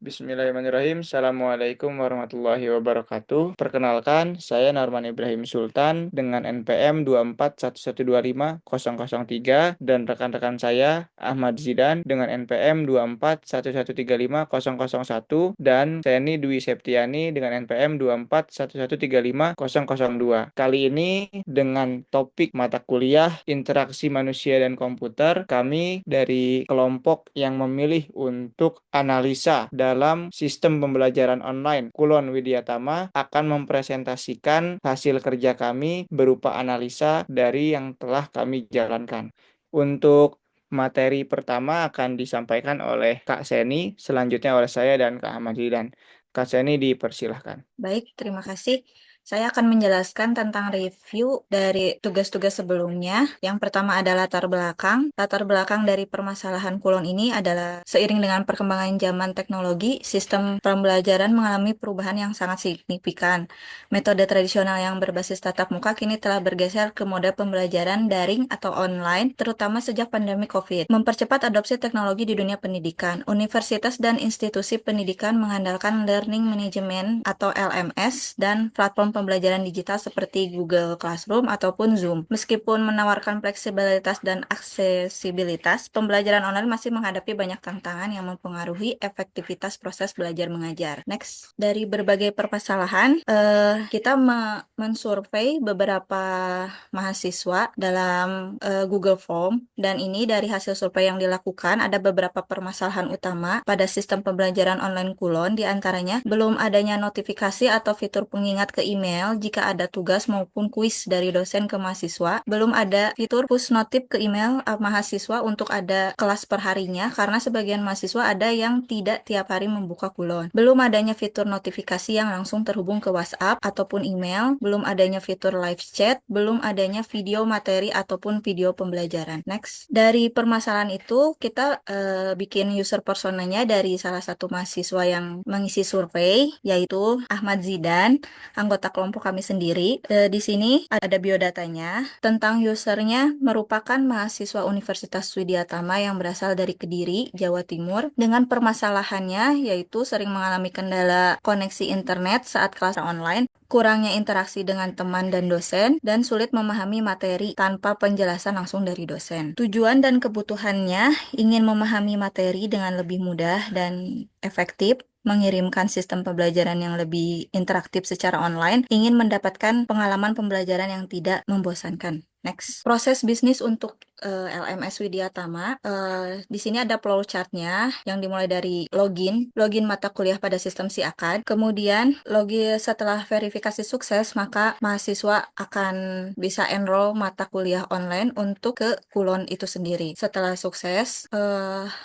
Bismillahirrahmanirrahim. Assalamualaikum warahmatullahi wabarakatuh. Perkenalkan, saya Narman Ibrahim Sultan dengan NPM 2411250003 dan rekan-rekan saya Ahmad Zidan dengan NPM 2411350001 dan Seni Dwi Septiani dengan NPM 2411350002. Kali ini dengan topik mata kuliah Interaksi Manusia dan Komputer, kami dari kelompok yang memilih untuk analisa dalam sistem pembelajaran online Kulon Widyatama akan mempresentasikan hasil kerja kami berupa analisa dari yang telah kami jalankan. Untuk materi pertama akan disampaikan oleh Kak Seni, selanjutnya oleh saya dan Kak Ahmad Zidan. Kak Seni dipersilahkan. Baik, terima kasih. Saya akan menjelaskan tentang review dari tugas-tugas sebelumnya. Yang pertama adalah latar belakang. Latar belakang dari permasalahan Kulon ini adalah seiring dengan perkembangan zaman teknologi, sistem pembelajaran mengalami perubahan yang sangat signifikan. Metode tradisional yang berbasis tatap muka kini telah bergeser ke mode pembelajaran daring atau online, terutama sejak pandemi COVID. Mempercepat adopsi teknologi di dunia pendidikan, universitas dan institusi pendidikan mengandalkan learning management atau LMS dan platform pembelajaran digital seperti Google Classroom ataupun Zoom. Meskipun menawarkan fleksibilitas dan aksesibilitas, pembelajaran online masih menghadapi banyak tantangan yang mempengaruhi efektivitas proses belajar mengajar. Next, dari berbagai permasalahan, kita mensurvei beberapa mahasiswa dalam Google Form, dan ini dari hasil survei yang dilakukan ada beberapa permasalahan utama pada sistem pembelajaran online Kulon, diantaranya belum adanya notifikasi atau fitur pengingat ke email jika ada tugas maupun kuis dari dosen ke mahasiswa. Belum ada fitur push notif ke email mahasiswa untuk ada kelas perharinya, karena sebagian mahasiswa ada yang tidak tiap hari membuka Kulon. Belum adanya fitur notifikasi yang langsung terhubung ke WhatsApp ataupun email. Belum adanya fitur live chat. Belum adanya video materi ataupun video pembelajaran. Next, dari permasalahan itu kita bikin user personanya dari salah satu mahasiswa yang mengisi survei, yaitu Ahmad Zidan, anggota kelompok kami sendiri. Di sini ada biodatanya. Tentang usernya, merupakan mahasiswa Universitas Widyatama yang berasal dari Kediri, Jawa Timur, dengan permasalahannya yaitu sering mengalami kendala koneksi internet saat kelas online, kurangnya interaksi dengan teman dan dosen, dan sulit memahami materi tanpa penjelasan langsung dari dosen. Tujuan dan kebutuhannya ingin memahami materi dengan lebih mudah dan efektif, mengirimkan sistem pembelajaran yang lebih interaktif secara online, ingin mendapatkan pengalaman pembelajaran yang tidak membosankan. Next, proses bisnis untuk LMS Widyatama. Di sini ada flowchartnya yang dimulai dari login mata kuliah pada sistem SIAKAD. Kemudian login setelah verifikasi sukses, maka mahasiswa akan bisa enroll mata kuliah online untuk ke Kulon itu sendiri. Setelah sukses,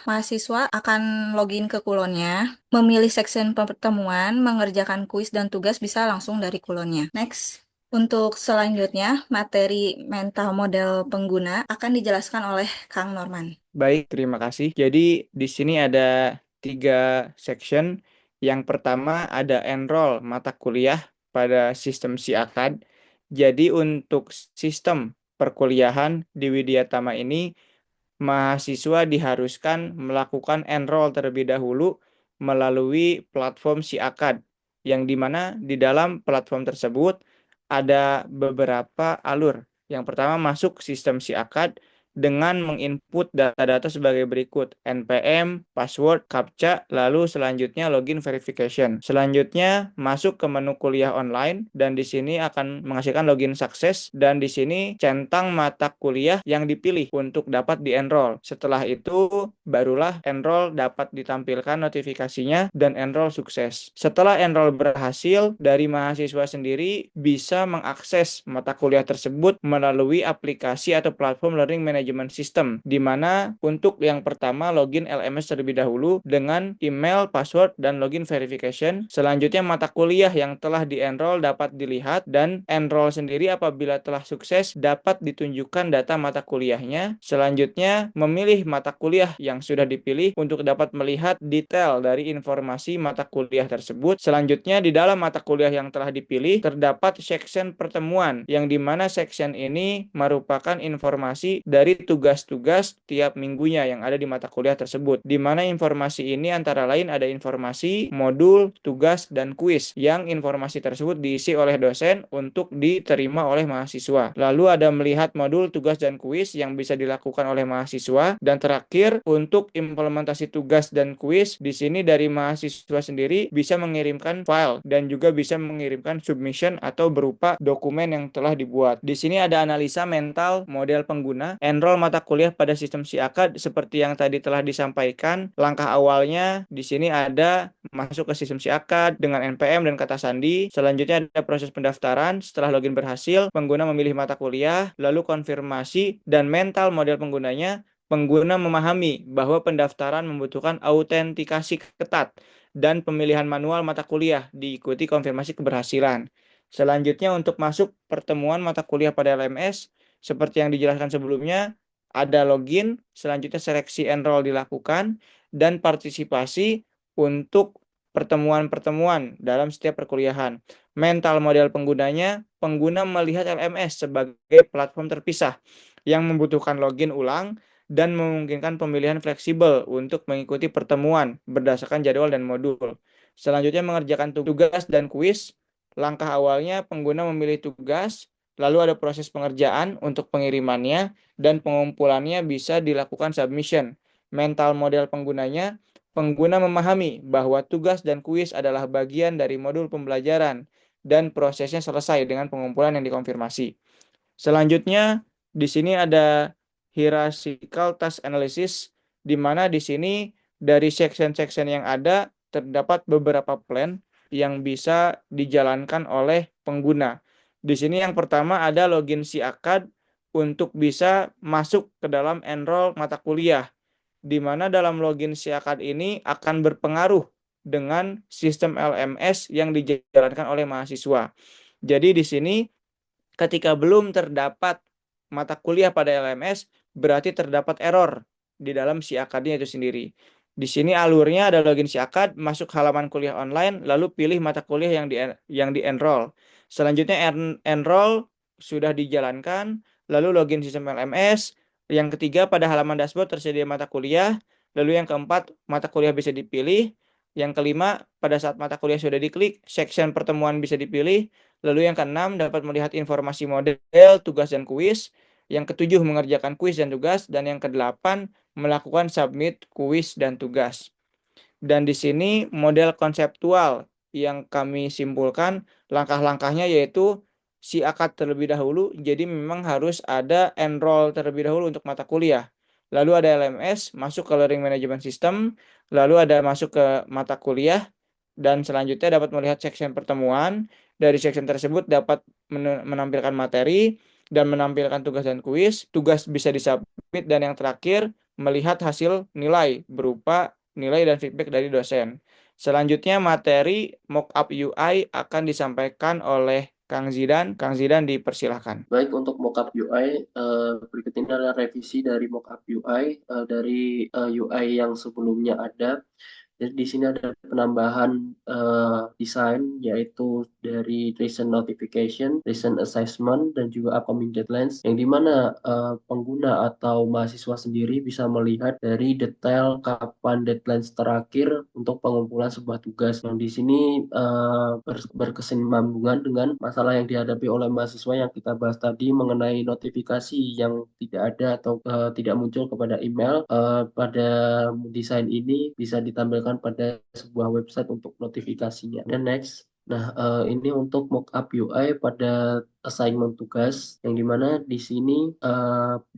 mahasiswa akan login ke Kulonnya, memilih section pertemuan, mengerjakan kuis dan tugas bisa langsung dari Kulonnya. Next. Untuk selanjutnya, materi mental model pengguna akan dijelaskan oleh Kang Norman. Baik, terima kasih. Jadi di sini ada 3 section. Yang pertama ada enroll mata kuliah pada sistem SIAKAD. Jadi untuk sistem perkuliahan di Widyatama ini, mahasiswa diharuskan melakukan enroll terlebih dahulu melalui platform SIAKAD, yang dimana di dalam platform tersebut ada beberapa alur. Yang pertama masuk sistem SIAKAD dengan menginput data-data sebagai berikut: NPM, password, CAPTCHA, lalu selanjutnya login verification. Selanjutnya masuk ke menu kuliah online, dan di sini akan menghasilkan login sukses, dan di sini centang mata kuliah yang dipilih untuk dapat di-enroll. Setelah itu barulah enroll dapat ditampilkan notifikasinya dan enroll sukses. Setelah enroll berhasil, dari mahasiswa sendiri bisa mengakses mata kuliah tersebut melalui aplikasi atau platform learning management system, di mana untuk yang pertama login LMS terlebih dahulu dengan email, password, dan login verification. Selanjutnya mata kuliah yang telah di-enroll dapat dilihat, dan enroll sendiri apabila telah sukses dapat ditunjukkan data mata kuliahnya. Selanjutnya memilih mata kuliah yang sudah dipilih untuk dapat melihat detail dari informasi mata kuliah tersebut. Selanjutnya di dalam mata kuliah yang telah dipilih terdapat section pertemuan, yang dimana section ini merupakan informasi dari dari tugas-tugas tiap minggunya yang ada di mata kuliah tersebut. Di mana informasi ini antara lain ada informasi, modul, tugas, dan kuis yang informasi tersebut diisi oleh dosen untuk diterima oleh mahasiswa. Lalu ada melihat modul, tugas, dan kuis yang bisa dilakukan oleh mahasiswa. Dan terakhir, untuk implementasi tugas dan kuis, di sini dari mahasiswa sendiri bisa mengirimkan file dan juga bisa mengirimkan submission atau berupa dokumen yang telah dibuat. Di sini ada analisa mental model pengguna, enroll mata kuliah pada sistem SIAKA seperti yang tadi telah disampaikan. Langkah awalnya di sini ada masuk ke sistem SIAKA dengan NPM dan kata sandi. Selanjutnya ada proses pendaftaran. Setelah login berhasil, pengguna memilih mata kuliah, lalu konfirmasi dan mental model penggunanya. Pengguna memahami bahwa pendaftaran membutuhkan autentikasi ketat dan pemilihan manual mata kuliah diikuti konfirmasi keberhasilan. Selanjutnya untuk masuk pertemuan mata kuliah pada LMS, seperti yang dijelaskan sebelumnya, ada login, selanjutnya seleksi enroll dilakukan, dan partisipasi untuk pertemuan-pertemuan dalam setiap perkuliahan. Mental model penggunanya, pengguna melihat LMS sebagai platform terpisah yang membutuhkan login ulang dan memungkinkan pemilihan fleksibel untuk mengikuti pertemuan berdasarkan jadwal dan modul. Selanjutnya mengerjakan tugas dan kuis. Langkah awalnya pengguna memilih tugas, lalu ada proses pengerjaan untuk pengirimannya dan pengumpulannya bisa dilakukan submission. Mental model penggunanya, pengguna memahami bahwa tugas dan kuis adalah bagian dari modul pembelajaran dan prosesnya selesai dengan pengumpulan yang dikonfirmasi. Selanjutnya, di sini ada hierarchical task analysis, di mana di sini dari section-section yang ada terdapat beberapa plan yang bisa dijalankan oleh pengguna. Di sini yang pertama ada login si akad untuk bisa masuk ke dalam enroll mata kuliah, di mana dalam login si akad ini akan berpengaruh dengan sistem LMS yang dijalankan oleh mahasiswa. Jadi di sini ketika belum terdapat mata kuliah pada LMS, berarti terdapat error di dalam si akadnya itu sendiri. Di sini alurnya ada login si akad, masuk halaman kuliah online, lalu pilih mata kuliah yang di-enroll. Selanjutnya enroll sudah dijalankan, lalu login sistem LMS. Yang ketiga, pada halaman dashboard tersedia mata kuliah. Lalu yang keempat, mata kuliah bisa dipilih. Yang kelima, pada saat mata kuliah sudah diklik, section pertemuan bisa dipilih. Lalu yang keenam, dapat melihat informasi model, tugas, dan kuis. Yang ketujuh, mengerjakan kuis dan tugas. Dan yang kedelapan, melakukan submit kuis dan tugas. Dan di sini model konseptual yang kami simpulkan, langkah-langkahnya yaitu si akad terlebih dahulu. Jadi memang harus ada enroll terlebih dahulu untuk mata kuliah. Lalu ada LMS, masuk ke Learning Management System. Lalu ada masuk ke mata kuliah. Dan selanjutnya dapat melihat section pertemuan. Dari section tersebut dapat menampilkan materi dan menampilkan tugas dan kuis. Tugas bisa disubmit dan yang terakhir melihat hasil nilai berupa nilai dan feedback dari dosen. Selanjutnya materi mockup UI akan disampaikan oleh Kang Zidan. Kang Zidan dipersilahkan. Baik, untuk mockup UI, berikut ini adalah revisi dari mockup UI dari UI yang sebelumnya ada. Jadi di sini ada penambahan desain yaitu dari recent notification, recent assessment, dan juga upcoming deadlines yang dimana pengguna atau mahasiswa sendiri bisa melihat dari detail kapan deadlines terakhir untuk pengumpulan sebuah tugas. Yang di sini berkesinambungan dengan masalah yang dihadapi oleh mahasiswa yang kita bahas tadi mengenai notifikasi yang tidak ada atau tidak muncul kepada email. Pada desain ini bisa ditampilkan pada sebuah website untuk notifikasinya. Dan next, nah ini untuk mockup UI pada assignment tugas, yang dimana di sini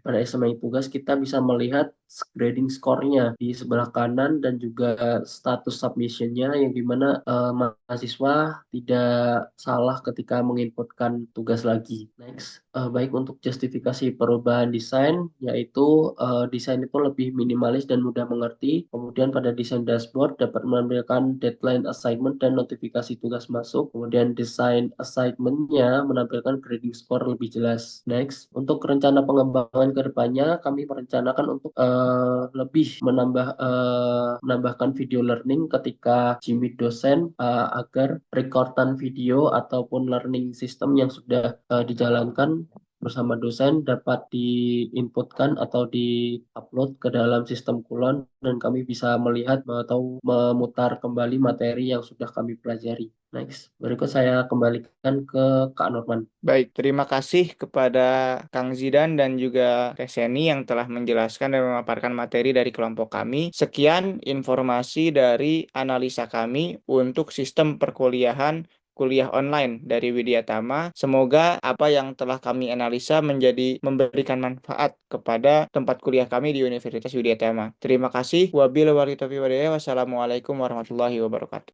pada assignment tugas kita bisa melihat grading score-nya di sebelah kanan dan juga status submission-nya, yang dimana mahasiswa tidak salah ketika menginputkan tugas lagi. Next, baik untuk justifikasi perubahan desain, yaitu desain itu lebih minimalis dan mudah mengerti. Kemudian pada desain dashboard dapat menampilkan deadline assignment dan notifikasi tugas masuk. Kemudian desain assignment-nya menampilkan grading score lebih jelas. Next, untuk rencana pengembangan ke depannya, kami merencanakan untuk lebih menambahkan video learning ketika Jimmy dosen agar rekordan video ataupun learning system yang sudah dijalankan bersama dosen dapat diinputkan atau di-upload ke dalam sistem Kulon dan kami bisa melihat atau memutar kembali materi yang sudah kami pelajari. Next, berikut saya kembalikan ke Kak Norman. Baik, terima kasih kepada Kang Zidan dan juga Reseni yang telah menjelaskan dan memaparkan materi dari kelompok kami. Sekian informasi dari analisa kami untuk sistem perkuliahan kuliah online dari Widyatama. Semoga apa yang telah kami analisa memberikan manfaat kepada tempat kuliah kami di Universitas Widyatama. Terima kasih. Wabillahi taufiq wal hidayah. Wassalamualaikum warahmatullahi wabarakatuh.